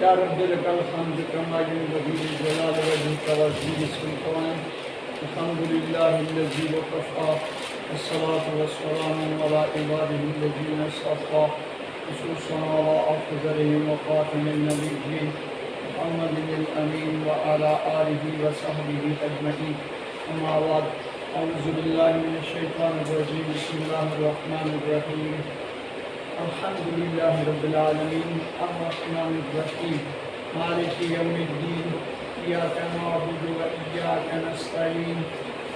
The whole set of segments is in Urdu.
يا رب لك الحمد كما ينبغي لجلال وجهك وعظيم سلطانك. الحمد لله الذي وكفى والصلاة والسلام على عباده الذين اصطفى خصوصا على أفضلهم وخاتم النبيين محمد الأمين وعلى آله وصحبه أجمعين. أما بعد أعوذ بالله من الشيطان الرجيم. بسم الله الرحمن الرحيم. الحمد لله رب العالمين الرحمن الرحيم مالك يوم الدين إياك نعبد وإياك نستعين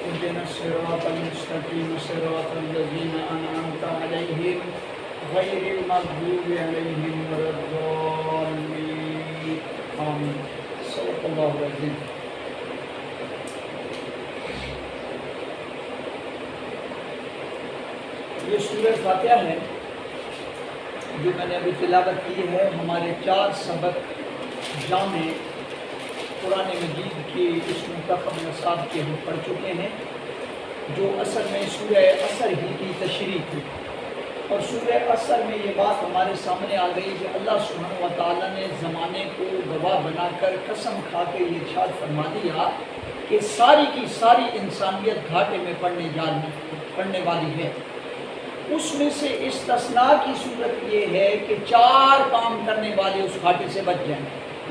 اهدنا الصراط المستقيم صراط الذين أنعمت عليهم غير المغضوب عليهم ولا الضالين آمين. صدق الله العظيم. یہ سورہ فاتحہ ہے جو میں نے ابھی تلاوت کی ہے. ہمارے 4 سبق جامع قرآن مجید کے اس منتخب نصاب کے ہم پڑھ چکے ہیں، جو اصل میں سورہ عصر ہی کی تشریح تھی. اور سورہ عصر میں یہ بات ہمارے سامنے آ گئی کہ اللہ سبحانہ و تعالیٰ نے زمانے کو گواہ بنا کر قسم کھا کے یہ ارشاد فرما دیا کہ ساری کی ساری انسانیت گھاٹے میں پڑنے والی ہے. اس میں سے استثناء کی صورت یہ ہے کہ 4 کام کرنے والے اس گھاٹے سے بچ جائیں: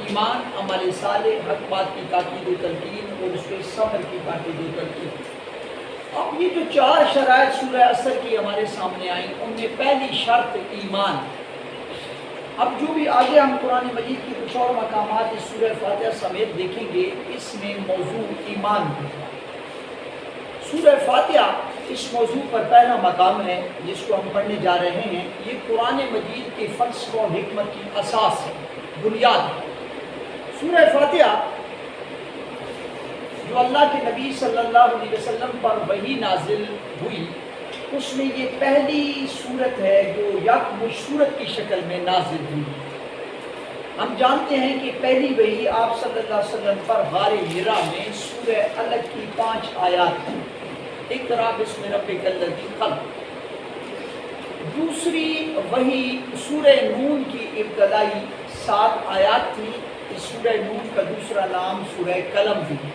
ایمان، عمل صالح، حق بات کی تاکید و تلقین اور اس کے صبر کی تاکید و تلقین. اب یہ جو 4 شرائط سورہ عصر کی ہمارے سامنے آئیں، ان میں پہلی شرط ایمان. اب جو بھی آگے ہم قرآن مجید کی کچھ اور مقامات اس سورہ فاتحہ سمیت دیکھیں گے، اس میں موضوع ایمان ہے. سورہ فاتحہ اس موضوع پر پہلا مقام ہے جس کو ہم پڑھنے جا رہے ہیں. یہ قرآن مجید کے فلسفہ و حکمت کی اساس ہے، بنیاد ہے. سورہ فاتحہ جو اللہ کے نبی صلی اللہ علیہ وسلم پر وحی نازل ہوئی، اس میں یہ پہلی سورت ہے جو یک مشورت کی شکل میں نازل ہوئی. ہم جانتے ہیں کہ پہلی وحی آپ صلی اللہ علیہ وسلم پر غار حرا میں سورہ الگ کی 5 آیات ہیں. اقرأ بسم ربک الذی خلق. دوسری وحی سورہ نون کی ابتدائی 7 آیات تھی. اس سورہ نون کا دوسرا نام سورہ قلم بھی ہے.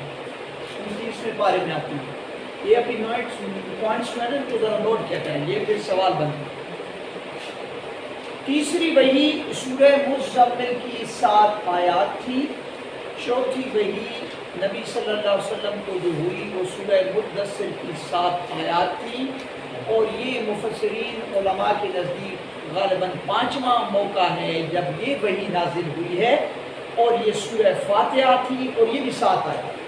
29ویں پارے میں آتی ہے. یہ اپنی پوائنٹس میں کو ذرا نوٹ کیا کریں، یہ پھر سوال بنتا ہے. تیسری وحی سورہ مزمل کی 7 آیات تھی. چوتھی وحی نبی صلی اللہ علیہ وسلم کو جو ہوئی وہ سورہ مدثر کی 7 آیات تھی. اور یہ مفسرین علماء کے نزدیک غالباً 5واں موقع ہے جب یہ وحی نازل ہوئی ہے. اور یہ سورہ فاتحہ تھی اور یہ بھی 7 آیات.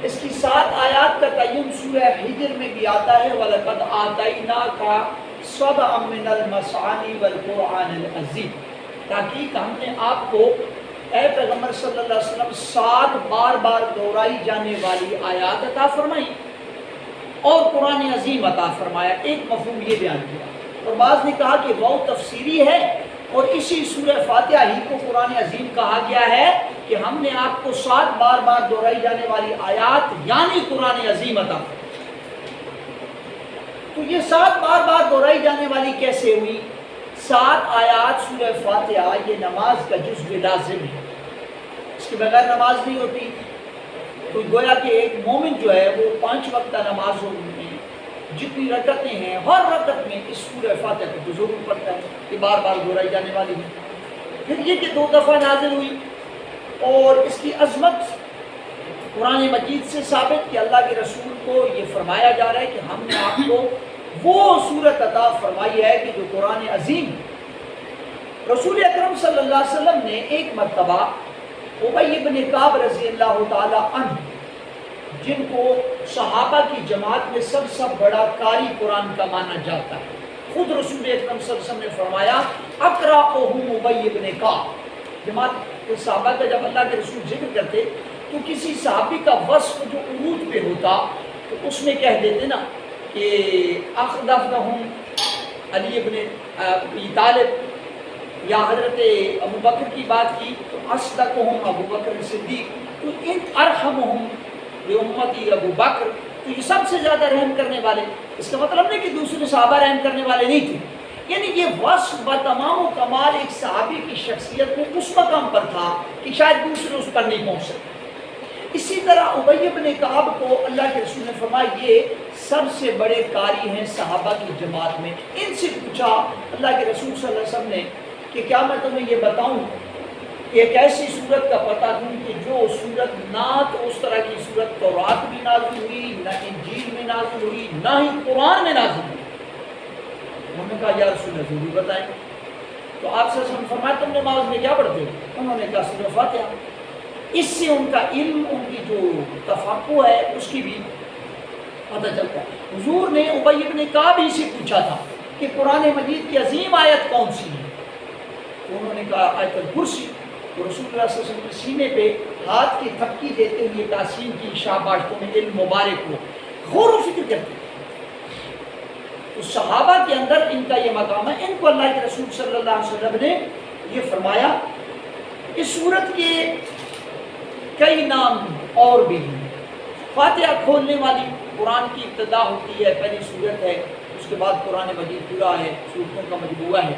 اس کی 7 آیات کا تعین سورہ حجر میں بھی آتا ہے. وَلَقَدْ آتَيْنَاكَ سَبْعًا مِنَ الْمَثَانِي وَالْقُرْآنِ الْعَظِيمِ. تاکہ ہم نے آپ کو اے پیغمبر صلی اللہ علیہ وسلم 7 بار بار دہرائی جانے والی آیات عطا فرمائی اور قرآن عظیم عطا فرمایا. ایک مفہوم یہ بیان کیا. اور بعض نے کہا کہ وہ تفسیری ہے اور اسی سورہ فاتحہ ہی کو قرآن عظیم کہا گیا ہے کہ ہم نے آپ کو 7 بار بار دہرائی جانے والی آیات یعنی قرآن عظیم عطا فرمایا. تو یہ 7 بار بار دہرائی جانے والی کیسے ہوئی؟ 7 آیات سورہ فاتحہ یہ نماز کا جزو لازم ہے. اس کے بغیر نماز نہیں ہوتی. تو گویا کہ ایک مومن جو ہے وہ 5 وقتہ نمازوں میں جتنی رکعتیں ہیں ہر رکعت میں اس سورہ فاتحہ کو ضرور پڑھتا ہے. یہ بار بار دہرائی جانے والی ہے. پھر یہ کہ 2 دفعہ نازل ہوئی اور اس کی عظمت قرآن مجید سے ثابت کہ اللہ کے رسول کو یہ فرمایا جا رہا ہے کہ ہم نے آپ کو وہ صورت عطا فرمائی ہے کہ جو قرآن عظیم ہے. رسول اکرم صلی اللہ علیہ وسلم نے ایک مرتبہ ابی بن کعب رضی اللہ تعالی عنہ، جن کو صحابہ کی جماعت میں سب سے بڑا قاری قرآن کا مانا جاتا ہے، خود رسول اکرم صلی اللہ علیہ وسلم نے فرمایا اقرأہم ابی بن کعب. جماعت کے صحابہ کا جب اللہ کے رسول ذکر کرتے تو کسی صحابی کا وصف جو عروج پہ ہوتا تو اس میں کہہ دیتے نا کہ اخدفنہم علی بن ابی طالب، یا حضرت ابو بکر کی بات کی تو اصدقہم ابو بکر صدیق، تو ان ارحمہم لامتی ابو بکر، تو یہ سب سے زیادہ رحم کرنے والے. اس کا مطلب نہیں کہ دوسرے صحابہ رحم کرنے والے نہیں تھے، یعنی یہ وصف و تمام و کمال ایک صحابی کی شخصیت میں اس مقام پر تھا کہ شاید دوسرے اس پر نہیں پہنچ سکتے۔ اسی طرح ابی بن کعب کو اللہ کے رسول نے فرمایا یہ سب سے بڑے قاری ہیں صحابہ کی جماعت میں۔ ان سے پوچھا اللہ کے رسول صلی اللہ علیہ وسلم نے کہ کیا میں تمہیں یہ بتاؤں کہ ایک ایسی صورت کا پتہ دوں کہ جو صورت نہ تو اس طرح کی صورت تورات میں نازل ہوئی، نہ انجیل میں نازل ہوئی، نہ ہی قرآن میں نازل ہوئی؟ انہوں نے کہا یا رسول اللہ ضرور بتائیں۔ تو آپ صلی اللہ علیہ وسلم فرمایا تم نماز میں کیا پڑھتے ہو؟ انہوں نے کہا سورہ فاتحہ۔ اس سے ان کا علم، ان کی جو تفقہ ہے اس کی بھی پتہ چلتا ہے۔ حضور نے ابی بن کعب ہی سے پوچھا تھا کہ قرآن مجید کی عظیم آیت کون سی ہے؟ تو انہوں نے کہا آیت الکرسی۔ تو رسول اللہ صلی اللہ علیہ وسلم کے سینے پہ ہاتھ کی تھپکی دیتے ہوئے تحسین کی شاباش تمہیں علم مبارک ہو، غور و فکر کرتے۔ تو صحابہ کے اندر ان کا یہ مقام ہے۔ ان کو اللہ کے رسول صلی اللہ علیہ وسلم نے یہ فرمایا۔ اس صورت کے کئی نام اور بھی ہیں۔ فاتحہ کھولنے والی قرآن کی ابتدا ہوتی ہے، پہلی صورت ہے، اس کے بعد قرآن مجید پورا ہے، صورتوں کا مجموعہ ہے۔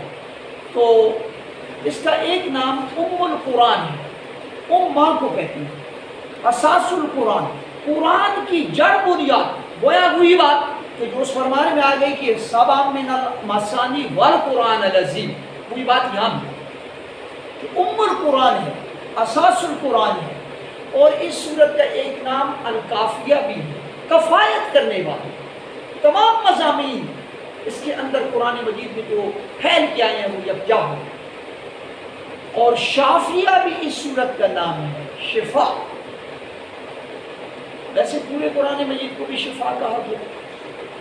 تو اس کا ایک نام ام القرآن ہے، ام ماں کو کہتے ہیں، اساس القرآن، قرآن کی جڑ بنیاد، گویا ہوئی بات کہ جو اس فرمانے میں آ گئی کہ سبع من المثانی والقرآن العظیم، وہی بات یہاں بھی کہ ام القرآن ہے، اساس القرآن ہے۔ اور اس صورت کا ایک نام الکافیہ بھی ہے، کفایت کرنے والی۔ تمام مضامین اس کے اندر قرآن مجید میں جو پھیل کے آئے ہیں وہ یکجا ہو۔ اور شافیہ بھی اس صورت کا نام ہے، شفا۔ ویسے پورے قرآن مجید کو بھی شفا کہا گیا۔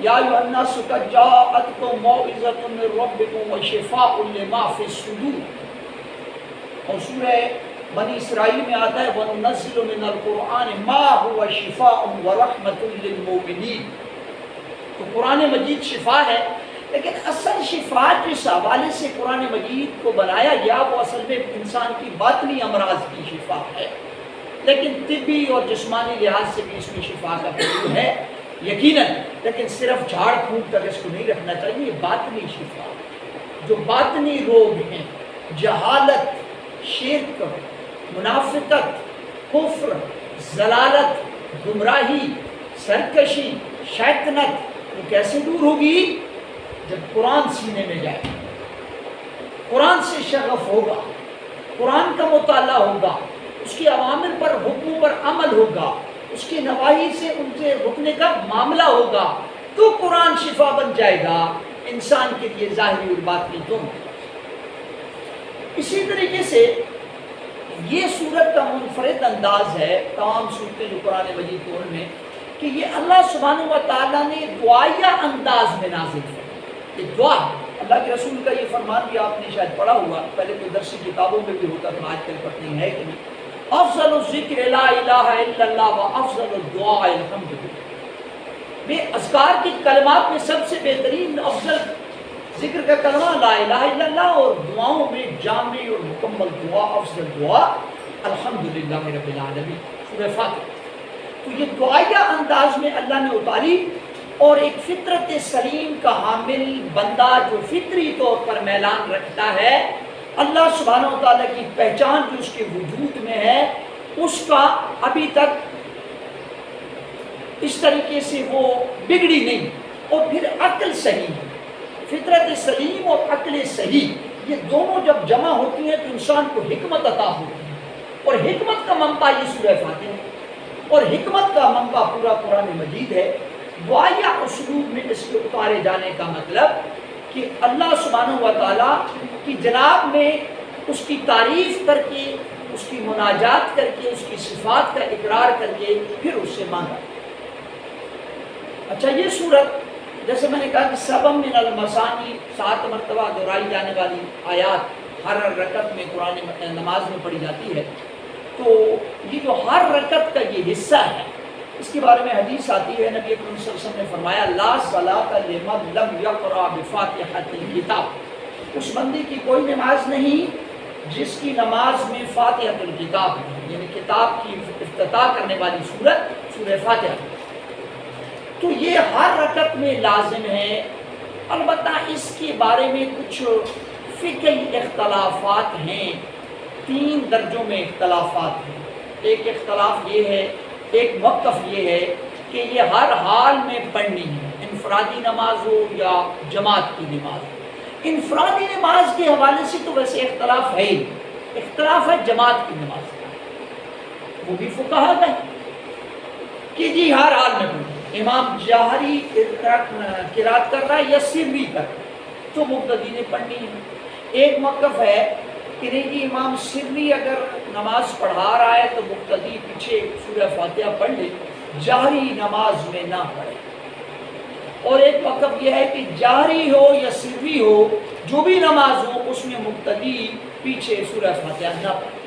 یا ایھا الناس قد جاءتکم موعظۃ من ربکم وشفاء لما فی الصدور۔ اور سورہ بنی اسرائیل میں آتا ہے وَنُنَزِّلُ مِنَ الْقُرْآنِ مَا هُوَ شِفَاءٌ وَرَحْمَةٌ لِّلْمُؤْمِنِينَ۔ تو قرآن مجید شفا ہے، لیکن اصل شفا جس حوالے سے قرآن مجید کو بنایا گیا وہ اصل میں انسان کی باطنی امراض کی شفا ہے۔ لیکن طبی اور جسمانی لحاظ سے بھی اس میں شفا کا پہلو ہے یقیناً، لیکن صرف جھاڑ پھونک کر اس کو نہیں رکھنا چاہیے۔ باطنی شفا، جو باطنی روگ ہیں، جہالت، شرک، منافقت، کفر، ضلالت، گمراہی، سرکشی، شیطنت، وہ کیسے دور ہوگی؟ جب قرآن سینے میں جائے، قرآن سے شغف ہوگا، قرآن کا مطالعہ ہوگا، اس کے اوامر پر، حکموں پر عمل ہوگا، اس کے نواہی سے ان سے رکنے کا معاملہ ہوگا، تو قرآن شفا بن جائے گا انسان کے لیے ظاہری اور باطنی دونوں۔ اسی طریقے سے یہ صورت کا منفرد انداز ہے تمام صورتیں جو قرآن مجید کو ان میں کہ یہ اللہ سبحانہ و تعالیٰ نے دعائیہ انداز میں نازل کی۔ یہ دعا اللہ کے رسول کا یہ فرمان بھی آپ نے شاید پڑھا ہوا، پہلے تو درسی کتابوں میں بھی ہوتا تھا، آج کل پڑھتے ہیں کہ نہیں، افضل الذکر لا الہ الا اللہ و افضل الدعاء الحمدللہ۔ بے اذکار کی کلمات میں سب سے بہترین افضل ذکر کا کلمہ لا الہ الا اللہ، اور دعاؤں میں جامع اور مکمل دعا، افضل دعا الحمدللہ رب العالمین، سورہ فاتحہ۔ تو یہ دعائیہ انداز میں اللہ نے اتاری، اور ایک فطرت سلیم کا حامل بندہ جو فطری طور پر میلان رکھتا ہے اللہ سبحانہ و تعالیٰ کی پہچان جو اس کے وجود میں ہے، اس کا ابھی تک اس طریقے سے وہ بگڑی نہیں۔ اور پھر عقل صحیح، فطرت سلیم اور عقل صحیح، یہ دونوں جب جمع ہوتی ہیں تو انسان کو حکمت عطا ہوتی ہے، اور حکمت کا منبع یہ سورہ فاتحہ ہے، اور حکمت کا منبع پورا قرآن مجید ہے۔ دعائیہ اسلوب میں اس کے اتارے جانے کا مطلب کہ اللہ سبحانہ و تعالیٰ کی جناب میں اس کی تعریف کر کے، اس کی مناجات کر کے، اس کی صفات کا اقرار کر کے پھر اس سے مانگا۔ اچھا، یہ صورت جیسے میں نے کہا کہ سبع من المثانی 7 مرتبہ دہرائی جانے والی آیات ہر رکعت میں قرآن نماز میں پڑھی جاتی ہے، تو یہ جو ہر رکعت کا یہ حصہ ہے اس کے بارے میں حدیث آتی ہے، نبی اکرم صلی اللہ علیہ وسلم نے فرمایا لا صلاۃ لمن لم یقرأ بفاتحۃ الکتاب، اس بندے کی کوئی نماز نہیں جس کی نماز میں فاتحۃ الکتاب ہے، یعنی کتاب کی افتتاح کرنے والی سورت سورہ فاتحہ۔ تو یہ ہر رکعت میں لازم ہے البتہ اس کے بارے میں کچھ فقہی اختلافات ہیں، 3 درجوں میں اختلافات ہیں۔ ایک اختلاف یہ ہے، ایک موقف یہ ہے کہ یہ ہر حال میں پڑھنی ہے، انفرادی نماز ہو یا جماعت کی نماز ہو۔ انفرادی نماز کے حوالے سے تو ویسے اختلاف ہے ہی، اختلاف ہے جماعت کی نماز کا، وہ بھی فقہا کا ہے کہ جی ہر حال میں پڑھنی، امام جاہری قرات کر رہا ہے یا سری کر رہا ہے تو مقتدی نے پڑھنی ہے۔ ایک موقف ہے کہ نہیں جی امام سری اگر نماز پڑھا رہا ہے تو مقتدی پیچھے سورہ فاتحہ پڑھ لے، جاہری نماز میں نہ پڑھے۔ اور ایک موقف یہ ہے کہ جاہری ہو یا سری ہو، جو بھی نماز ہو اس میں مقتدی پیچھے سورہ فاتحہ نہ پڑھے۔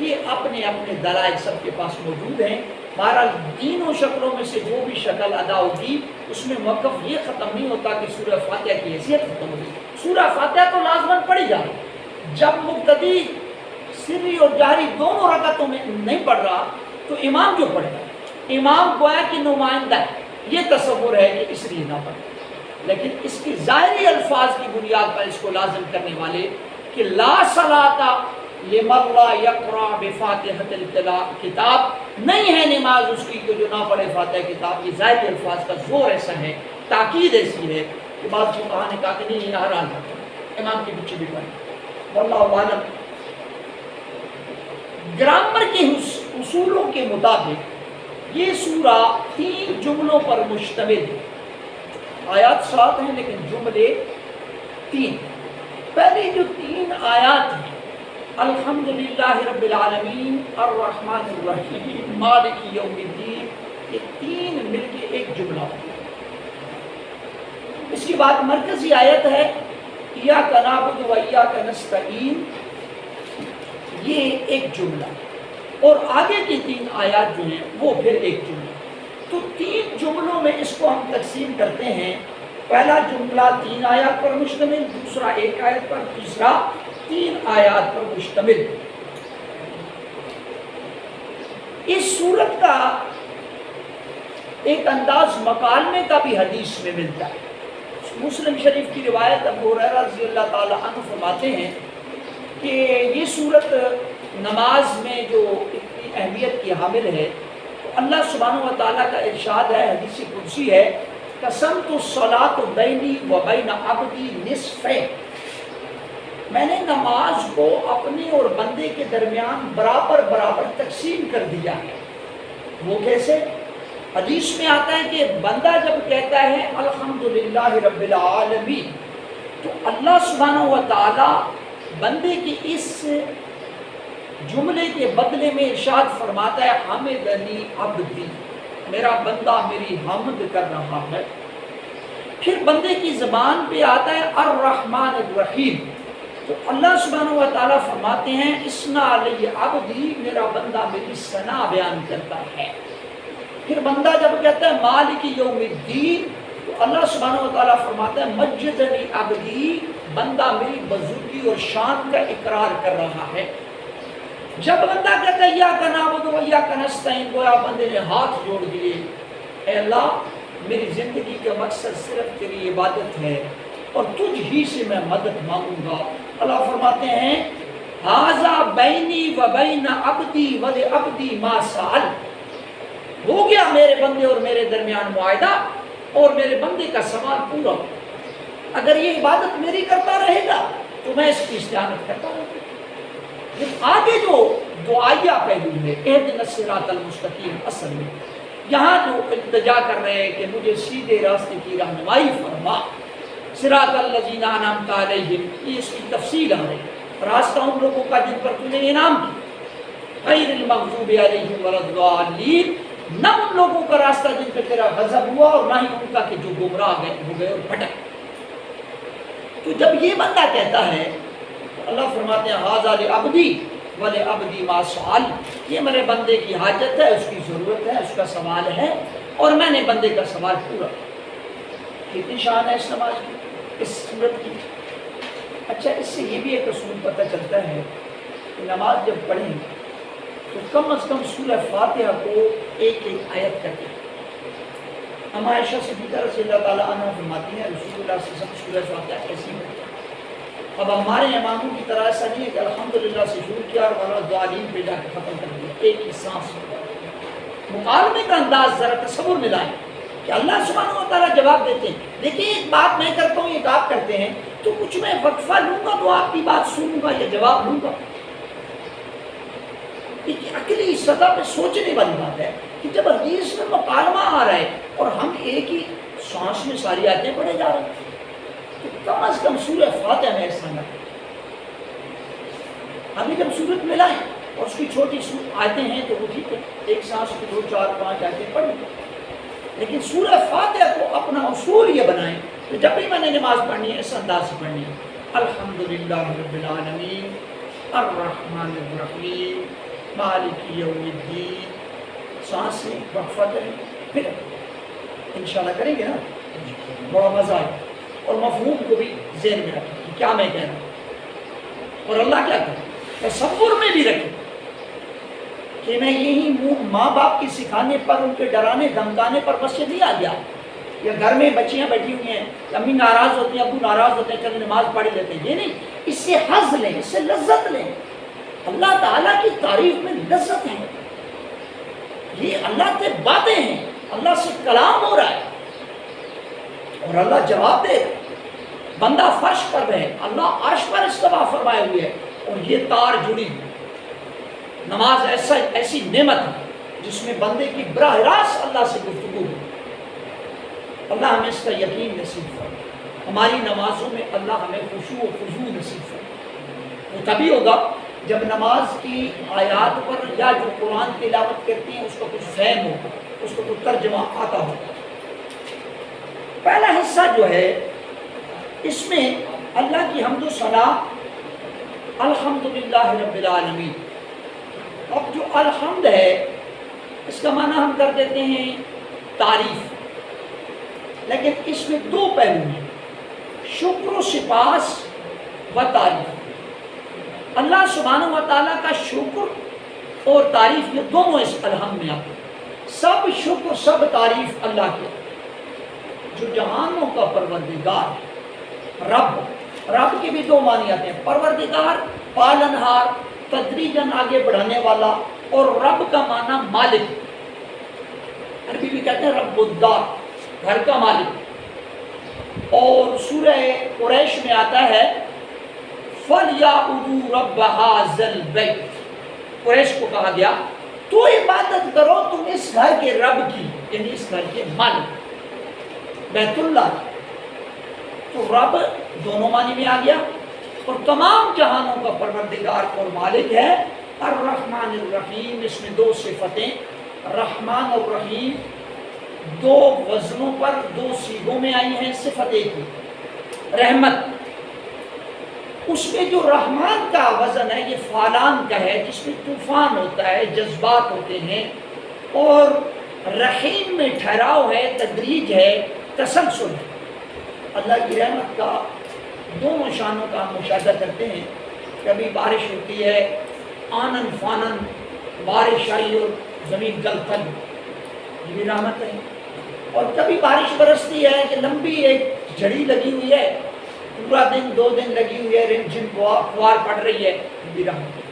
یہ اپنے اپنے دلائل سب کے پاس موجود ہیں۔ بہرحال تینوں شکلوں میں سے جو بھی شکل ادا ہوگی اس میں موقف یہ ختم نہیں ہوتا کہ سورہ فاتحہ کی حیثیت ختم ہوگی۔ سورہ فاتحہ تو لازماً پڑھی جا رہی، جب مقتدی سری اور جاہری دونوں رکعتوں میں نہیں پڑھ رہا تو امام جو پڑھ رہا ہے، امام گویا کہ نمائندہ ہے، یہ تصور ہے کہ اس لیے نہ پڑھے۔ لیکن اس کی ظاہری الفاظ کی بنیاد پر اس کو لازم کرنے والے کہ لا صلاۃ لمن لا یقرأ بفاتحۃ الکتاب، نہیں ہے نماز اس کی جو نہ پڑھے فاتحہ کتاب۔ یہ ظاہری الفاظ کا زور ایسا ہے، تاکید ایسی ہے کہ بعض فقہا نے کہا کہ نہیں یہ ہر حال میں پڑھے، امام کے پیچھے بھی پڑھے۔ واللہ اعلم۔ گرامر کے اصولوں کے مطابق یہ سورہ 3 جملوں پر مشتمل ہے، آیات 7 ہیں لیکن جملے 3۔ پہلی جو 3 آیات ہیں، الحمدللہ رب العالمین الرحمن الرحیم مالک یوم الدین، یہ 3 مل کے ایک جملہ ہوتا ہے۔ اس کے بعد مرکزی آیت ہے ایاک نعبد و ایاک نستعین، یہ ایک جملہ، اور آگے کی 3 آیات جو ہیں وہ پھر ایک جملہ۔ تو 3 جملوں میں اس کو ہم تقسیم کرتے ہیں، پہلا جملہ 3 آیات پر مشتمل، دوسرا 1 آیت پر، تیسرا 3 آیات پر مشتمل۔ اس صورت کا ایک انداز مکالمے کا بھی حدیث میں ملتا ہے۔ مسلم شریف کی روایت ابو ہریرہ رضی اللہ تعالی عنہ فرماتے ہیں کہ یہ صورت نماز میں جو اتنی اہمیت کی حامل ہے، تو اللہ سبحانہ و تعالیٰ کا ارشاد ہے، حدیث قدسی ہے، قسمت الصلاۃ بینی و بین عبدی نصفین، میں نے نماز کو اپنے اور بندے کے درمیان برابر برابر تقسیم کر دیا ہے۔ وہ کیسے؟ حدیث میں آتا ہے کہ بندہ جب کہتا ہے الحمدللہ رب العالمین، تو اللہ سبحانہ و تعالی بندے کی اس جملے کے بدلے میں ارشاد فرماتا ہے حمدنی عبدی، میرا بندہ میری حمد کر رہا ہے۔ پھر بندے کی زبان پہ آتا ہے الرحمن الرحیم، تو اللہ سبحانہ و تعالیٰ فرماتے ہیں اسنا علی عبدی، میرا بندہ میری ثنا بیان کرتا ہے۔ پھر بندہ جب کہتا ہے مالک یوم الدین، تو اللہ سبحانہ و تعالیٰ فرماتا ہے مجدنی عبدی، بندہ میری بزرگی اور شان کا اقرار کر رہا ہے۔ جب بندہ کہتا ہے ایاک نعبد و ایاک نستعین، گویا بندے نے ہاتھ جوڑ دیے، اے اللہ میری زندگی کا مقصد صرف تیری عبادت ہے اور تجھ ہی سے میں مدد مانگوں گا۔ اللہ فرماتے ہیں ھذا بینی و بین عبدی ولعبدی ما سأل، ہو گیا میرے بندے اور میرے درمیان معاہدہ اور میرے بندے کا سوال پورا ہو۔ اگر یہ عبادت میری کرتا رہے گا تو میں اس کی استعانت کرتا رہوں گا۔ لیکن آگے جو دعائیہ پہلو ہے اہدنا الصراط المستقیم، اصل میں یہاں جو التجا کر رہے ہیں کہ مجھے سیدھے راستے کی رہنمائی فرما، صراط الذین انعمت علیہم، یہ اس کی تفصیل آ رہی ہے، راستہ ان لوگوں کا جن پر تو نے انعام کیا، غیر المغضوب علیہم ولا الضالین، نہ ان لوگوں کا راستہ جن پہ تیرا غضب ہوا اور نہ ہی ان کا کہ جو گمراہ ہو گئے اور بھٹک۔ تو جب یہ بندہ کہتا ہے تو اللہ فرماتے ہیں ھذا لعبدی ولعبدی ما سأل، یہ میرے بندے کی حاجت ہے، اس کی ضرورت ہے، اس کا سوال ہے اور میں نے بندے کا سوال پورا کیا۔ کتنی شان ہے اس نماز کی، اس صورت کی۔ اچھا، اس سے یہ بھی ایک اصول پتہ چلتا ہے کہ نماز جب پڑھیں تو کم از کم سورہ فاتحہ کو ایک ایک آیت کر کے، ہم عائشہ صدیقہ رضی اللہ تعالیٰ عنہ فرماتی ہیں رسول اللہ صلی اللہ علیہ وسلم سورہ فاتحہ کیسی ہے؟ اب ہمارے اماموں کی طرح ایسا نہیں ہے کہ الحمدللہ سے شروع کیا اور والا ظالم پہ جا کے ختم کر دیا، ایک ہی سانس مکالمے کا انداز ذرا تصور میں لائیں کہ اللہ سبحانہ و تعالیٰ جواب دیتے ہیں۔ دیکھیے ایک بات میں کرتا ہوں، ایک آپ کرتے ہیں، تو کچھ میں وقفہ لوں گا تو آپ کی بات سنوں گا یا جواب لوں گا۔ ایک عقلی سطح پہ سوچنے والی بات ہے کہ جب حدیث میں مکالمہ آ رہا ہے اور ہم ایک ہی سانس میں ساری آیتیں پڑھے جا رہے ہیں، تو کم از کم سورہ فاتحہ میں ایسا نہ کریں۔ ہمیں جب صورت ملائیں اور اس کی چھوٹی آیتیں ہیں تو وہ ٹھیک ہے، ایک سانس کی 2 4 5 آیتیں پڑھ لیں، لیکن سورہ فاتحہ کو اپنا اصول یہ بنائیں کہ جب بھی میں نے نماز پڑھنی ہے اس انداز سے پڑھنی ہے، الحمدللہ رب العالمین الرحمن الرحیم مالک یوم الدین، سانس سے وقفہ کریں، پھر انشاءاللہ کریں گے نا، بڑا مزہ آئے اور مفہوم کو بھی ذہن میں رکھیں کہ کیا میں کہہ رہا ہوں، اور اللہ کیا کرے تصور میں بھی رکھیں کہ میں یہی ماں باپ کی سکھانے پر، ان کے ڈرانے دھمکانے پر مسجد نہیں آ گیا، یا گھر میں بچیاں بیٹھی ہوئی ہیں، امی ناراض ہوتی ہیں، ابو ناراض ہوتے ہیں، چلو نماز پڑھ لیتے ہیں، یہ نہیں، اس سے حظ لیں، اس سے لذت لیں۔ اللہ تعالیٰ کی تعریف میں لذت ہے، یہ اللہ سے باتیں ہیں، اللہ سے کلام ہو رہا ہے اور اللہ جواب دے رہا ہے، بندہ فرش پر ہے، اللہ عرش پر استوا فرمائے ہوئے ہے، اور یہ تار جڑی ہوئی۔ نماز ایسی نعمت ہے جس میں بندے کی براہ راست اللہ سے گفتگو ہو۔ اللہ ہمیں اس کا یقین نصیب فرمائے، ہماری نمازوں میں اللہ ہمیں خشوع و خضوع نصیب فرمائے۔ وہ تبھی ہوگا جب نماز کی آیات پر یا جو قرآن تلاوت کرتی ہیں اس کا کچھ فہم ہوگا، اس کو کچھ ترجمہ آتا ہوگا۔ پہلا حصہ جو ہے اس میں اللہ کی حمد و ثنا، الحمدللہ رب العالمین۔ اب جو الحمد ہے اس کا معنی ہم کر دیتے ہیں تعریف، لیکن اس میں 2 پہلو ہیں، شکر و سپاس و تعریف۔ اللہ سبحانہ و تعالیٰ کا شکر اور تعریف، یہ دونوں اس الحمد میں آتے ہیں۔ سب شکر سب تعریف اللہ کی، جو جہانوں کا پروردگار رب کے بھی 2 معنی آتے ہیں، پروردگار پالنہار، تدریجاً آگے بڑھانے والا، اور رب کا معنی مالک، عربی بھی کہتے ہیں رب الدار، گھر کا مالک۔ اور سورہ قریش میں آتا ہے فَلْيَعْبُدُوا رَبَّ هَٰذَا الْبَيْتِ، قریش کو کہا گیا تو عبادت کرو تم اس گھر کے رب کی، یعنی اس گھر کے مالک، بیت اللہ۔ تو رب دونوں معنی میں آ گیا، اور تمام جہانوں کا پروردگار اور مالک ہے۔ الرحمن الرحیم، اس میں 2 صفتیں، رحمان اور رحیم 2 وزنوں پر 2 صیغوں میں آئی ہیں، صفت ایک ہی، رحمت۔ اس میں جو رحمان کا وزن ہے یہ فالان کا ہے، جس میں طوفان ہوتا ہے، جذبات ہوتے ہیں، اور رحیم میں ٹھہراؤ ہے، تدریج ہے، تسلسل ہے۔ اللہ کی رحمت کا دونوں شانوں کا ہم مشاہدہ کرتے ہیں، کبھی بارش ہوتی ہے آنن فانن، بارش آئی اور زمین گل تھل، یہ بھی رحمت ہے، اور کبھی بارش برستی ہے کہ لمبی ایک جھڑی لگی ہوئی ہے، پورا دن 2 دن لگی ہوئی ہے، رم جھم فوار پڑ رہی ہے، یہ بھی رحمت ہے۔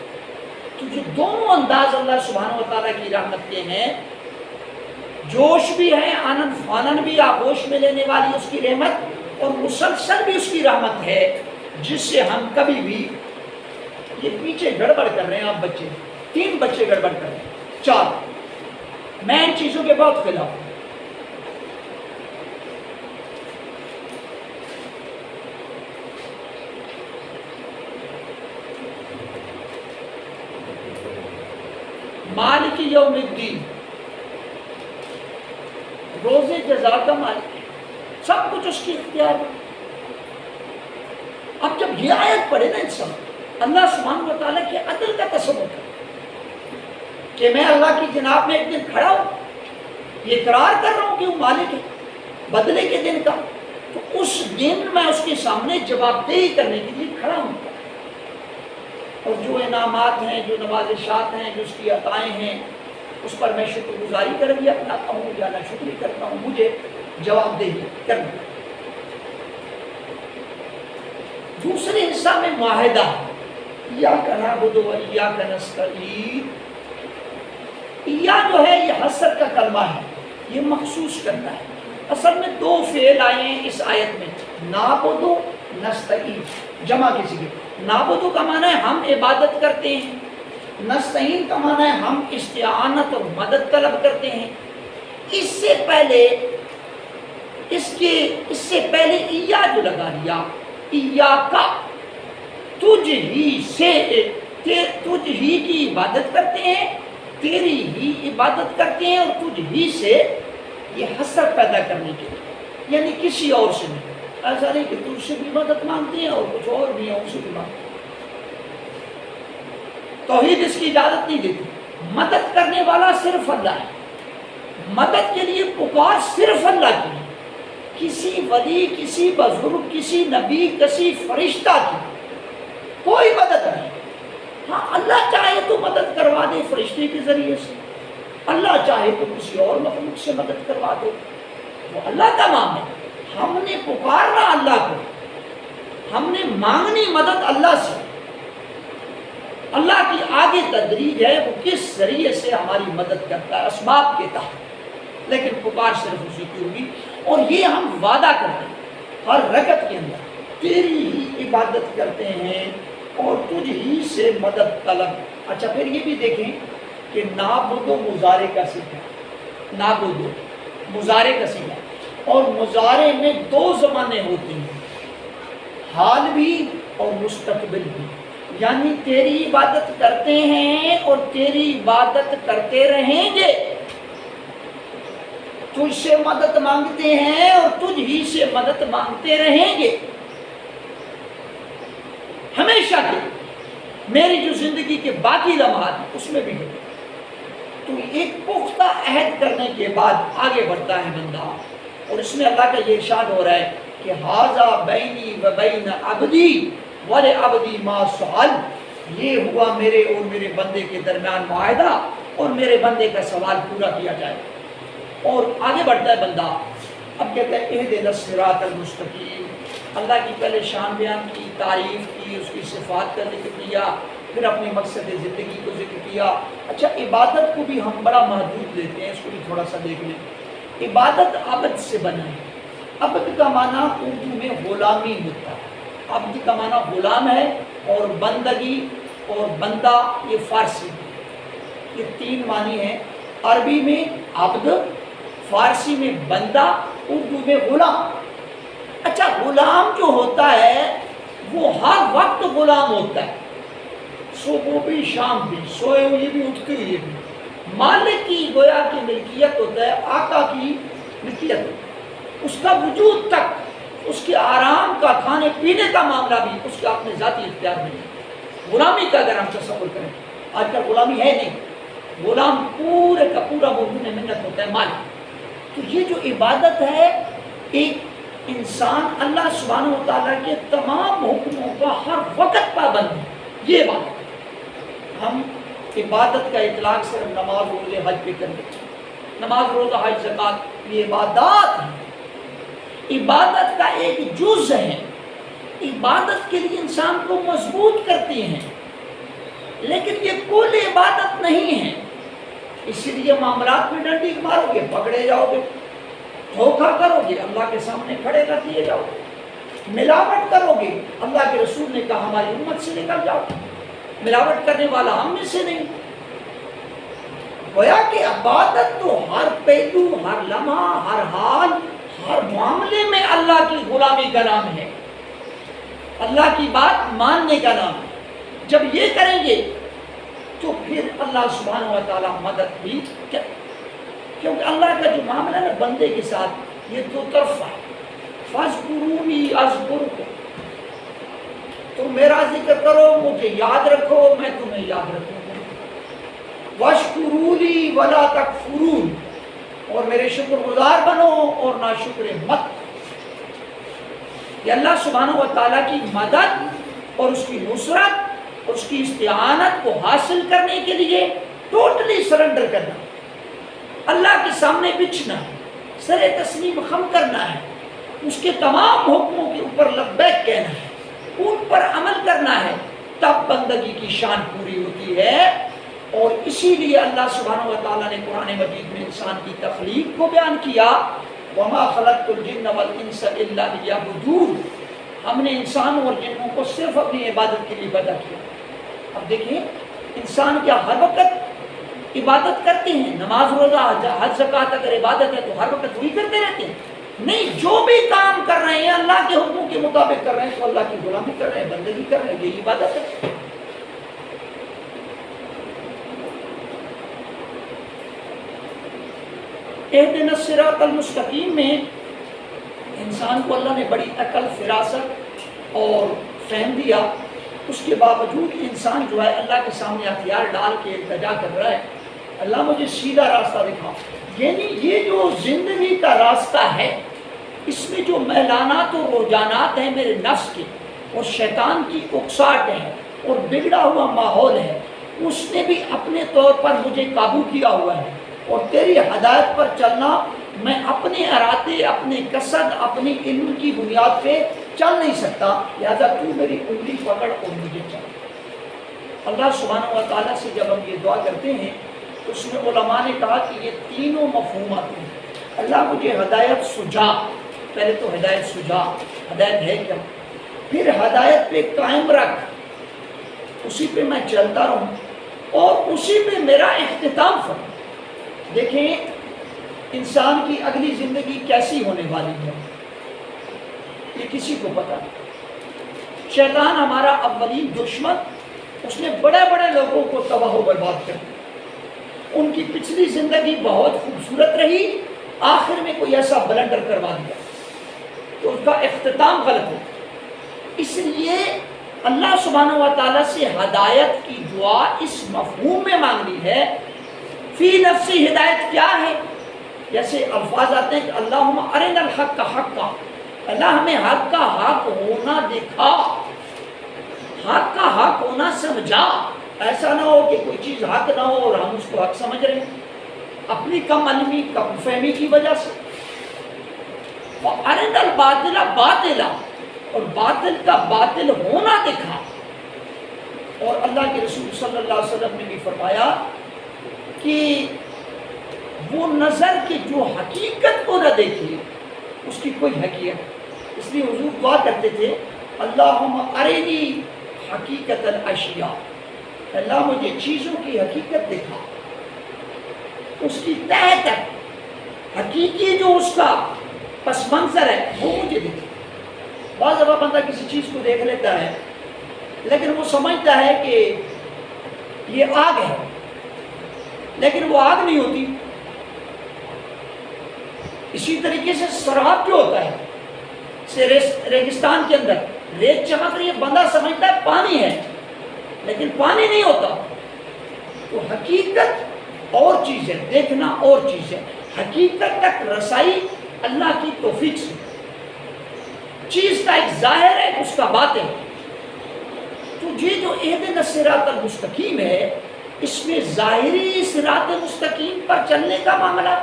تو جو دونوں انداز اللہ سبحانہ و تعالیٰ کی رحمت کے ہیں، جوش بھی ہے، آنن فانن بھی، آغوش میں لینے والی اس کی رحمت، اور مسلسل بھی اس کی رحمت ہے، جس سے ہم کبھی بھی یہ پیچھے گڑبڑ کر رہے ہیں۔ آپ بچے 3 بچے گڑبڑ کر رہے ہیں، 4، میں ان چیزوں کے بہت خلاف ہوں۔ مالک یوم الدین، روز جزا کا مالک، سب کچھ اس کی اختیار ہے۔ اب جب یہ آیت پڑھے نا انسان، اللہ سبحانہ و تعالیٰ کے عدل کا تصور کرے کہ میں اللہ کی جناب میں ایک دن کھڑا ہوں، یہ اقرار کر رہا ہوں کہ وہ مالک ہے بدلے کے دن کا، تو اس دن میں اس کے سامنے جواب دہی کرنے کے لیے کھڑا ہوں، اور جو انعامات ہیں، جو نوازشات ہیں، جو اس کی عطائیں ہیں، اس پر میں شکر گزاری کر بھی اپناتا ہوں یا ناشکری کرتا ہوں، مجھے جواب دہی کرنا۔ دوسرے حصہ میں معاہدہ، ایاک نعبد و ایاک نستعین۔ یا جو ہے یہ حسر کا کلمہ ہے، یہ مخصوص کرتا ہے۔ اصل میں دو فعل آئے ہیں اس آیت میں، نعبد و نستعین، جمع کسی کے۔ نعبد کا معنی ہے ہم عبادت کرتے ہیں، نستعین کا معنی ہے ہم استعانت اور مدد طلب کرتے ہیں۔ اس سے پہلے ایا جو لگا دیا، ایاکا، تجھ ہی کی عبادت کرتے ہیں، تیری ہی عبادت کرتے ہیں، اور تجھ ہی سے یہ حسر پیدا کرنے کے لیے، یعنی کسی اور سے نہیں۔ ایسا نہیں کہ تجھ سے بھی مدد مانگتے ہیں اور کچھ اور بھی ہیں ان سے بھی مانگتے ہیں۔ توحید اس کی اجازت نہیں دیتی۔ مدد کرنے والا صرف اللہ ہے، مدد کے لیے پکار صرف اللہ کی ہے، کسی ولی، کسی بزرگ، کسی نبی، کسی فرشتہ کی کوئی مدد نہیں۔ ہاں اللہ چاہے تو مدد کروا دے فرشتے کے ذریعے سے، اللہ چاہے تو کسی اور مخلوق سے مدد کروا دے، وہ اللہ کا معاملہ ہے۔ ہم نے پکارنا اللہ کو، ہم نے مانگنی مدد اللہ سے۔ اللہ کی آگے تدریج ہے وہ کس ذریعے سے ہماری مدد کرتا ہے، اسباب کے تحت، لیکن پکار صرف اسی کی ہوگی۔ اور یہ ہم وعدہ کرتے ہیں ہر رکعت کے اندر، تیری ہی عبادت کرتے ہیں اور تجھ ہی سے مدد طلب۔ اچھا پھر یہ بھی دیکھیں کہ نعبد و مضارع کا صیغہ، نعبد و مضارع کا صیغہ، اور مضارع میں دو زمانے ہوتے ہیں، حال بھی اور مستقبل بھی، یعنی تیری عبادت کرتے ہیں اور تیری عبادت کرتے رہیں گے، تجھ سے مدد مانگتے ہیں اور تجھ ہی سے مدد مانگتے رہیں گے ہمیشہ کے۔ میری جو زندگی کے باقی لمحات اس میں بھی ہے۔ تو ایک پختہ عہد کرنے کے بعد آگے بڑھتا ہے بندہ، اور اس میں اللہ کا یہ ارشاد ہو رہا ہے کہ ھذا بینی و بین عبدی ولعبدی ما سأل، یہ ہوا میرے اور میرے بندے کے درمیان معاہدہ، اور میرے بندے کا سوال پورا کیا جائے۔ اور آگے بڑھتا ہے بندہ، اب کہتا ہے اہدنا الصراط المستقیم۔ اللہ کی پہلے شان بیان کی، تعریف کی، اس کی صفات کا ذکر کیا، پھر اپنے مقصد زندگی کو ذکر کیا۔ اچھا عبادت کو بھی ہم بڑا محدود لیتے ہیں، اس کو بھی تھوڑا سا دیکھ لیں۔ عبادت عبد سے بنا ہے۔ عبد کا معنی اردو میں غلامی ہوتا ہے، عبد کا معنی غلام ہے، اور بندگی اور بندہ یہ فارسی میں، یہ تین معنی ہیں، عربی میں عبد، فارسی میں بندہ، اردو میں غلام۔ اچھا غلام جو ہوتا ہے وہ ہر وقت غلام ہوتا ہے، صبح بھی شام بھی، سوئے ہوئے بھی اٹھتے ہوئے بھی، مالک کی گویا کی ملکیت ہوتا ہے، آقا کی ملکیت ہوتا ہے، اس کا وجود تک، اس کے آرام کا، کھانے پینے کا معاملہ بھی اس کا اپنے ذاتی اختیار میں ہے۔ غلامی کا اگر ہم تصور کریں، آج کل غلامی ہے نہیں، غلام پورے کا پورا مضمون منت ہوتا ہے مالک۔ تو یہ جو عبادت ہے، ایک انسان اللہ سبحانہ و تعالیٰ کے تمام حکموں کا ہر وقت پابند ہے، یہ عبادت ہے۔ ہم عبادت کا اطلاق صرف نماز روزے حج پہ کر دیتے ہیں، نماز روزہ حج زکوٰۃ یہ عبادات ہیں، عبادت کا ایک جز ہے، عبادت کے لیے انسان کو مضبوط کرتی ہیں، لیکن یہ کل عبادت نہیں ہے۔ اسی لیے معاملات میں ڈنڈی مارو گے پکڑے جاؤ گے، دھوکہ کرو گے اللہ کے سامنے کھڑے کر دیے جاؤ گے، ملاوٹ کرو گے اللہ کے رسول نے کہا ہماری امت سے نکل جاؤ، ملاوٹ کرنے والا ہم میں سے نہیں۔ گویا کہ عبادت تو ہر پہلو، ہر لمحہ، ہر حال، ہر معاملے میں اللہ کی غلامی کا نام ہے، اللہ کی بات ماننے کا نام ہے۔ جب یہ کریں گے تو پھر اللہ سبحانہ و تعالیٰ مدد بھی کرے، کیونکہ اللہ کا جو معاملہ ہے بندے کے ساتھ یہ دو طرفہ ہے۔ فاذکرونی اذکرکم، تم میرا ذکر کرو، مجھے یاد رکھو، میں تمہیں یاد رکھوں گا۔ واشکرونی ولا تکفرون، اور میرے شکر گزار بنو اور نہ شکر مت۔ یہ اللہ سبحانہ و تعالیٰ کی مدد اور اس کی نصرت اور اس کی استعانت کو حاصل کرنے کے لیے ٹوٹلی سرنڈر کرنا، اللہ کے سامنے بچھنا، سر تسلیم خم کرنا ہے، اس کے تمام حکموں کے اوپر لبیک کہنا ہے، ان پر عمل کرنا ہے، تب بندگی کی شان پوری ہوتی ہے۔ اور اسی لیے اللہ سبحانہ و تعالیٰ نے قرآن مجید میں انسان کی تخلیق کو بیان کیا، وَمَا خَلَقْتُ الْجِنَّ وَالْإِنسَ إِلَّا لِيَعْبُدُونِ، ہم نے انسان اور جنوں کو صرف اپنی عبادت کے لیے پیدا کیا۔ اب دیکھیں انسان کیا ہر وقت عبادت کرتے ہیں؟ نماز روزہ حج زکوٰۃ اگر عبادت ہے تو ہر وقت وہی کرتے رہتے ہیں؟ نہیں، جو بھی کام کر رہے ہیں اللہ کے حکموں کے مطابق کر رہے ہیں تو اللہ کی غلامی کر رہے ہیں، بندگی کر رہے ہیں، یہی عبادت ہے۔ اہدنا الصراط المستقیم میں انسان کو اللہ نے بڑی عقل، فراست اور فہم دیا، اس کے باوجود انسان جو ہے اللہ کے سامنے ہتھیار ڈال کے التجا کر رہا ہے، اللہ مجھے سیدھا راستہ دکھا۔ یعنی یہ جو زندگی کا راستہ ہے، اس میں جو میلانات و رجحانات ہیں میرے نفس کے اور شیطان کی اکساہٹ ہے اور بگڑا ہوا ماحول ہے، اس نے بھی اپنے طور پر مجھے قابو کیا ہوا ہے، اور تیری ہدایت پر چلنا میں اپنے ارادے، اپنے قصد، اپنی علم کی بنیاد پہ چل نہیں سکتا، لہذا تو میری انگلی پکڑ اور مجھے چل۔ اللہ سبحانہ و تعالیٰ سے جب ہم یہ دعا کرتے ہیں تو اس میں علماء نے کہا کہ یہ تینوں مفہومات ہیں۔ اللہ مجھے ہدایت سجا، پہلے تو ہدایت سجا، ہدایت ہے کیا، پھر ہدایت پہ قائم رکھ، اسی پہ میں چلتا رہوں اور اسی پہ میرا اختتام فرما۔ دیکھیں انسان کی اگلی زندگی کیسی ہونے والی ہے یہ کسی کو پتہ نہیں۔ شیطان ہمارا اولین دشمن، اس نے بڑے بڑے لوگوں کو تباہ و برباد کر دیا، ان کی پچھلی زندگی بہت خوبصورت رہی، آخر میں کوئی ایسا بلنڈر کروا دیا تو اس کا اختتام غلط ہو۔ اس لیے اللہ سبحانہ و تعالیٰ سے ہدایت کی دعا اس مفہوم میں مانگنی ہے۔ فی نفسی ہدایت کیا ہے؟ جیسے الفاظ آتے ہیں کہ اللہم ارنا الحق حقا، اللہ ہمیں حق کا حق ہونا دکھا، حق کا حق ہونا سمجھا۔ ایسا نہ ہو کہ کوئی چیز حق نہ ہو اور ہم اس کو حق سمجھ رہے ہیں اپنی کم علمی، کم فہمی کی وجہ سے۔ وَأَرِنَا الْبَاطِلَ بَاطِلًا، اور باطل کا باطل ہونا دکھا۔ اور اللہ کے رسول صلی اللہ علیہ وسلم نے بھی فرمایا کہ وہ نظر کی جو حقیقت کو نہ دیکھے اس کی کوئی حقیقت، اس لیے حضور دعا کرتے تھے اللہم ارنی حقیقت الاشیاء، اللہ مجھے چیزوں کی حقیقت دکھا، اس کی تہ تک حقیقی جو اس کا پس منظر ہے وہ مجھے دکھا۔ بعض دفعہ بندہ کسی چیز کو دیکھ لیتا ہے لیکن وہ سمجھتا ہے کہ یہ آگ ہے، لیکن وہ آگ نہیں ہوتی۔ اسی طریقے سے سراب جو ہوتا ہے ریگستان کے اندر ریت چمک رہی ہے، بندہ سمجھتا ہے پانی ہے لیکن پانی نہیں ہوتا۔ تو حقیقت اور چیز ہے، دیکھنا اور چیز ہے، حقیقت تک رسائی اللہ کی توفیق سے، چیز کا ایک ظاہر ہے اس کا باطن۔ تو یہ جو اہدنا الصراط المستقیم ہے، اس میں ظاہری صراط مستقیم پر چلنے کا معاملہ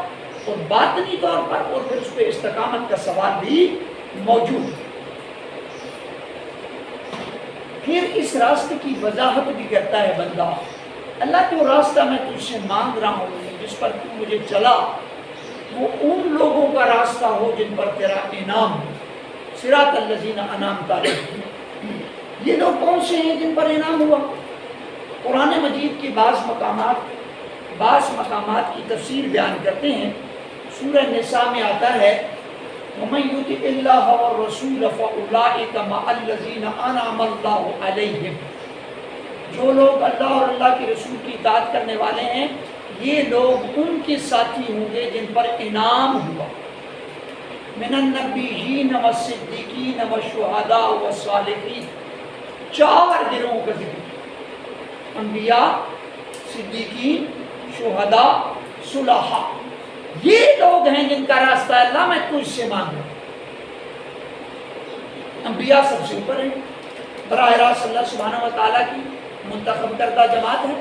اور باطنی طور پر اور پھر اس پہ استقامت کا سوال بھی موجود ہے۔ پھر اس راستے کی وضاحت بھی کرتا ہے بندہ، اللہ جو راستہ میں تجھ سے مانگ رہا ہوں جس پر تو مجھے چلا، وہ ان لوگوں کا راستہ ہو جن پر تیرا انعام ہو، صراط الذین انعمت علیہم۔ یہ لوگ کون سے ہیں جن پر انعام ہوا؟ قرآن مجید کی بعض مقامات کی تفسیر بیان کرتے ہیں۔ سورہ نساء میں آتا ہے وَمَن يُطِعِ اللَّهَ وَالرَّسُولَ فَأُولَٰئِكَ مَعَ الَّذِينَ أَنْعَمَ اللَّهُ عَلَيْهِمْ، جو لوگ اللہ اور اللہ کے رسول کی اطاعت کرنے والے ہیں یہ لوگ ان کے ساتھی ہوں گے جن پر انعام ہوا، من النبیین والصدیقین والشہداء والصالحین، 4 گروہوں کا ذکر، انبیاء، صدیقین، شہداء، صلحاء، یہ لوگ ہیں جن کا راستہ اللہ میں تجھ سے مانگ رہا ہوں۔ انبیاء سب سے اوپر ہیں، براہ راست اللہ سبحانہ و تعالیٰ کی منتخب کردہ جماعت ہے،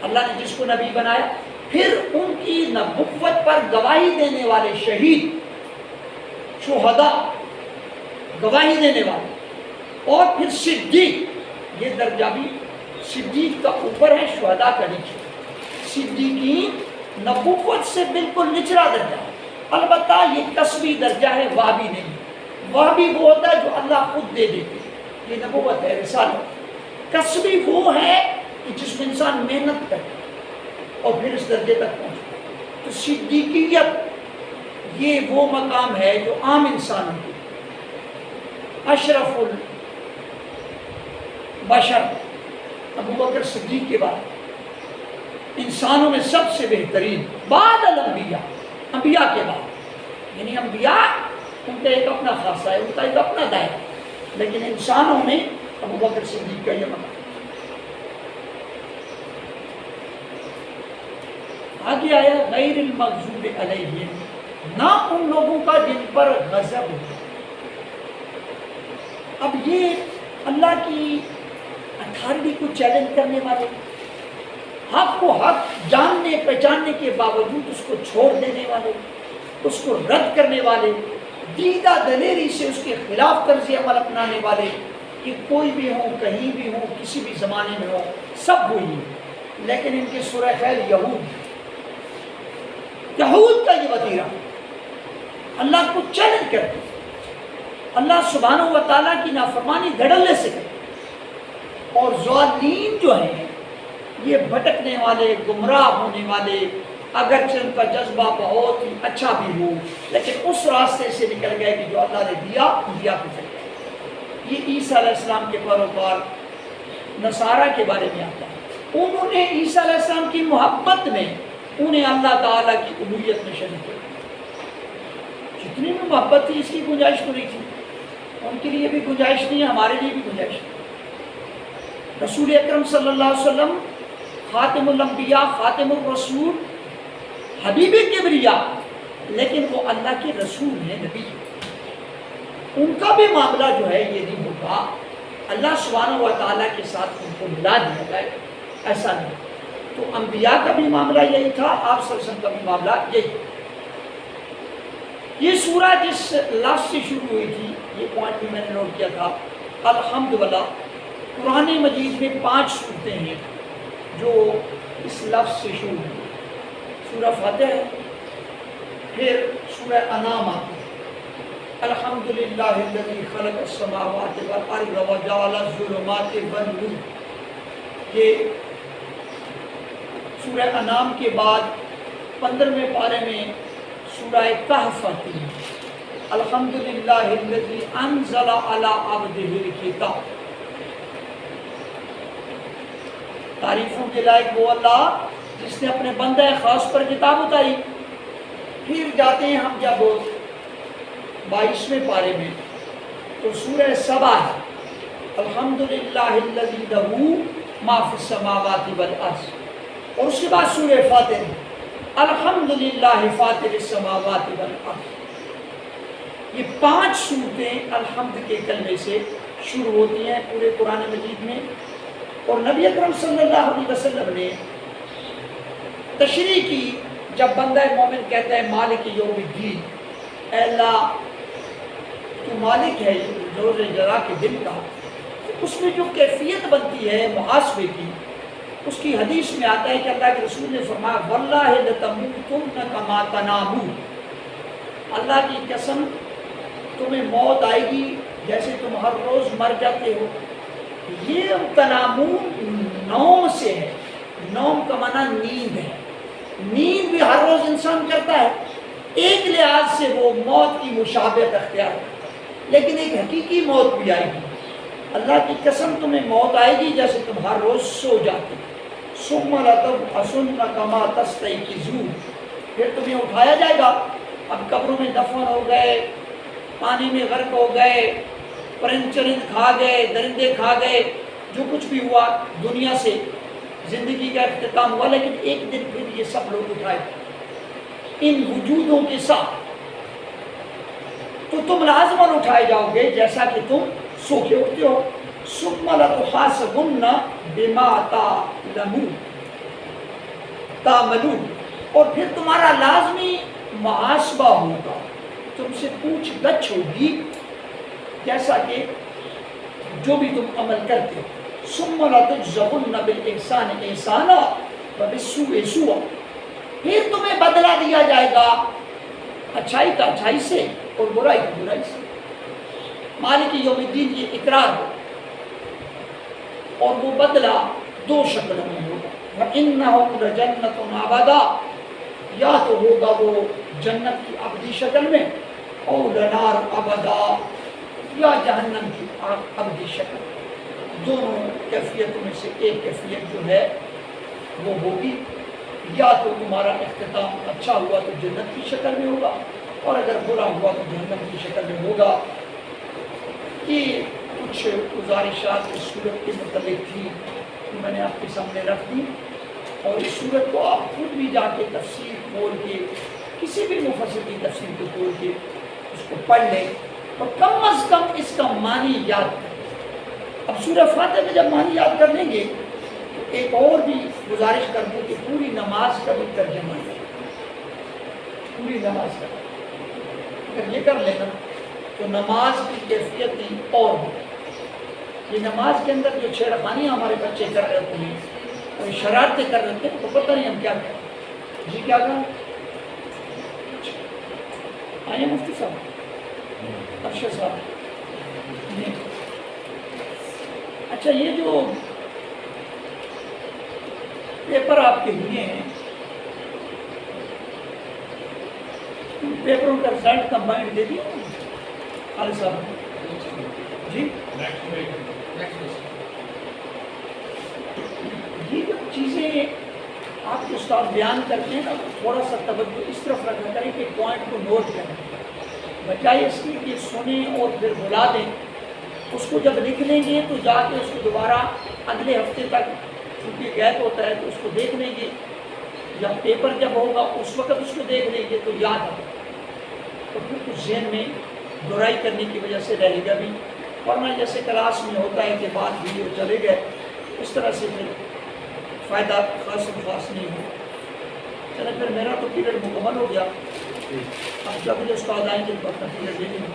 اللہ نے جس کو نبی بنایا، پھر ان کی نبوت پر گواہی دینے والے شہید، شہداء گواہی دینے والے، اور پھر صدیق، یہ درجہ بھی صدیق کا اوپر ہے، شہداء کا نیچے۔ صدیقین نبوت سے بالکل نچلا درجہ ہے، البتہ یہ کسبی درجہ ہے، وہابی نہیں۔ وہابی وہ ہوتا ہے جو اللہ خود دے دیتے، یہ نبوت ہے، رسالت۔ کسبی وہ ہے کہ جس میں انسان محنت کرے اور پھر اس درجے تک پہنچے۔ تو صدیقیت یہ وہ مقام ہے جو عام انسانوں کے، اشرف البشر ابو بکر صدیق کے بعد انسانوں میں سب سے بہترین، بعد الانبیاء، انبیاء کے بعد، یعنی انبیاء ان کا ایک اپنا خاصہ ہے، ان کا ایک اپنا دائرہ، لیکن انسانوں میں ابو بکر صدیق کا یہ مقام۔ آگے آیا غیر المغضوب علیہم، نہ ان لوگوں کا جن پر غضب ہو۔ اب یہ اللہ کی اتھارٹی کو چیلنج کرنے والے، حق کو حق جاننے پہچاننے کے باوجود اس کو چھوڑ دینے والے، اس کو رد کرنے والے، دیدہ دلیری سے اس کے خلاف طرز عمل اپنانے والے، کہ کوئی بھی ہوں، کہیں بھی ہوں، کسی بھی زمانے میں ہوں، سب وہی ہیں۔ لیکن ان کے سورہ خیر یہود کا یہ وتیرہ اللہ کو چیلنج کرتے، اللہ سبحانہ و تعالیٰ کی نافرمانی دھڑلے سے کرتے، اور ظالمین جو ہیں یہ بھٹکنے والے، گمراہ ہونے والے، اگرچہ ان کا جذبہ بہت ہی اچھا بھی ہو، لیکن اس راستے سے نکل گئے کہ جو اللہ نے دیا پہ چل گئے۔ یہ عیسیٰ علیہ السلام کے پیروکار نصارہ کے بارے میں آتا ہے، انہوں نے عیسیٰ علیہ السلام کی محبت میں انہیں اللہ تعالیٰ کی الوہیت میں شریک کیا۔ جتنی بھی محبت تھی اس کی گنجائش تو نہیں تھی، ان کے لیے بھی گنجائش نہیں ہے، ہمارے لیے بھی گنجائش نہیں۔ رسول اکرم صلی اللہ علیہ وسلم خاتم الانبیاء، خاتم الرسول، حبیب کبریا، لیکن وہ اللہ کے رسول ہیں، نبی۔ ان کا بھی معاملہ جو ہے یہ نہیں ہوگا اللہ سبحانہ و تعالیٰ کے ساتھ ان کو ملا دیا جائے، ایسا نہیں۔ تو انبیاء کا بھی معاملہ یہی تھا، آپ صلی اللہ علیہ وسلم کا بھی معاملہ یہی۔ یہ سورہ جس لفظ سے شروع ہوئی تھی، یہ پوائنٹ بھی میں نے نوٹ کیا تھا، الحمدللہ۔ قرآن مجید میں 5 سورتیں ہیں جو اس لفظ سے شروع ہوئی۔ سورہ فاتحہ ہے، پھر سورہ انعام آتی ہے، الحمدللہ الذی خلق السماوات والارض وجعل الظلمات والنور۔ یہ سورہ انعام کے بعد 15ویں پارے میں سورہ کہف آتی ہے، الحمدللہ الذی انزل علی عبدہ الکتاب۔ تعریفوں کے لائق وہ اللہ جس نے اپنے بندہ خاص پر کتاب اتاری۔ پھر جاتے ہیں ہم جب 22ویں پارے میں، تو سورہ سبا ہے، الحمدللہ الذی لہ ما فی السماوات والارض، اور اس کے بعد سورہ فاتر، الحمدللہ فاطر السماوات والارض۔ یہ 5 سورتیں الحمد کے کلمے سے شروع ہوتی ہیں پورے قرآن مجید میں، اور نبی اکرم صلی اللہ علیہ وسلم نے تشریح کی جب بندہ مومن کہتا ہے مالک یوم الدین، اے اللہ تو مالک ہے روز جزا کے دن کا، اس میں جو کیفیت بنتی ہے محاسبے کی، اس کی حدیث میں آتا ہے کہ اللہ کے رسول نے فرمایا واللہ لتموتن کما تنامون، اللہ کی قسم تمہیں موت آئے گی جیسے تم ہر روز مر جاتے ہو۔ یہ تنامون نوم سے ہے، نوم کا معنی نیند ہے، نیند بھی ہر روز انسان کرتا ہے، ایک لحاظ سے وہ موت کی مشابہت اختیار کرتا ہے، لیکن ایک حقیقی موت بھی آئے گی۔ اللہ کی قسم تمہیں موت آئے گی جیسے تم ہر روز سو جاتے ہو، ثم لتبعثن کما تستيقظون، پھر تمہیں اٹھایا جائے گا۔ اب قبروں میں دفن ہو گئے، پانی میں غرق ہو گئے، پرند چرند کھا گئے، درندے کھا گئے، جو کچھ بھی ہوا دنیا سے زندگی کا اختتام ہوا، لیکن ایک دن پھر یہ سب لوگ اٹھائے ان وجودوں کے ساتھ، تو تم لازماً اٹھائے جاؤ گے جیسا کہ تم سو کے اٹھتے ہو۔ ثم لتحاسبن بما تعلمون، تعملون، اور پھر تمہارا لازمی محاسبہ ہوگا، تم سے پوچھ گچھ ہوگی جیسا کہ جو بھی تم عمل کرتے ہو۔ ثم لتجزون بالاحسان احسانا وبالسوء سوءا، پھر تمہیں بدلہ دیا جائے گا اچھائی کا اچھائی سے اور برائی کی برائی سے۔ مالک یوم الدین یہ اقرار ہے، اور وہ بدلہ دو شکلوں میں ہوگا۔ وَإِنَّهُمْ لَجَنَّةٌ أَبَدًا، یا تو ہوگا وہ جنت کی ابدی شکل میں، اور لنار ابدا، یا جہنم کی ابدی شکل۔ دونوں کیفیتوں میں سے ایک کیفیت جو ہے وہ ہوگی، یا تو تمہارا اختتام اچھا ہوا تو جنت کی شکل میں ہوگا، اور اگر برا ہوا تو جہنم کی شکل میں ہوگا۔ یہ کچھ گزارشات اس صورت کے متعلق تھی، میں نے آپ کے سامنے رکھ دی، اور اس صورت کو آپ خود بھی جا کے تفسیر کھول کے، کسی بھی مفسر کی تفسیر کو کھول کے اس کو پڑھ لیں، اور کم از کم اس کا معنی یاد کریں۔ اب سورہ فاتحہ میں جب معنی یاد کر لیں گے تو ایک اور بھی گزارش کر دوں کہ پوری نماز کا بھی ترجمہ ہے، پوری نماز کا اگر یہ کر لینا تو نماز کی کیفیت ہی اور ہو۔ یہ نماز کے اندر جو چھیڑخانیاں ہمارے بچے کر رہے ہوتے ہیں اور شرارتیں کر رہے ہیں تو پتہ نہیں ہم کیا کریں۔ جی کیا کہا؟ آئیے مفتی صاحب، ارشد صاحب جی۔ اچھا، یہ جو پیپر آپ کے ہوئے ہیں، پیپروں کا رزلٹ کمبائنڈ دے دیا خالد صاحب جی؟ یہ جو چیزیں آپ کے استاد بیان کرتے ہیں نا، تھوڑا سا توجہ اس طرف رکھنا کریں کہ پوائنٹ کو نوٹ کریں، بجائے اس کی کہ سنیں اور پھر بھلا دیں۔ اس کو جب لکھ لیں گے تو جا کے اس کو دوبارہ اگلے ہفتے تک، کیونکہ گیپ ہوتا ہے تو اس کو دیکھ لیں گے، یا پیپر جب ہوگا اس وقت اس کو دیکھ لیں گے تو یاد آئے، تو پھر کچھ ذہن میں دہرائی کرنے کی وجہ سے رہے گا بھی، ورنہ جیسے کلاس میں ہوتا ہے کہ بات ویڈیو چلے گئے، اس طرح سے پھر فائدہ خاص نہیں ہو۔ چلے پھر میرا تو پیریڈ مکمل ہو گیا، اب جب مجھے استاد آئیں گے تو اپنا پیریڈ لے لیں گے۔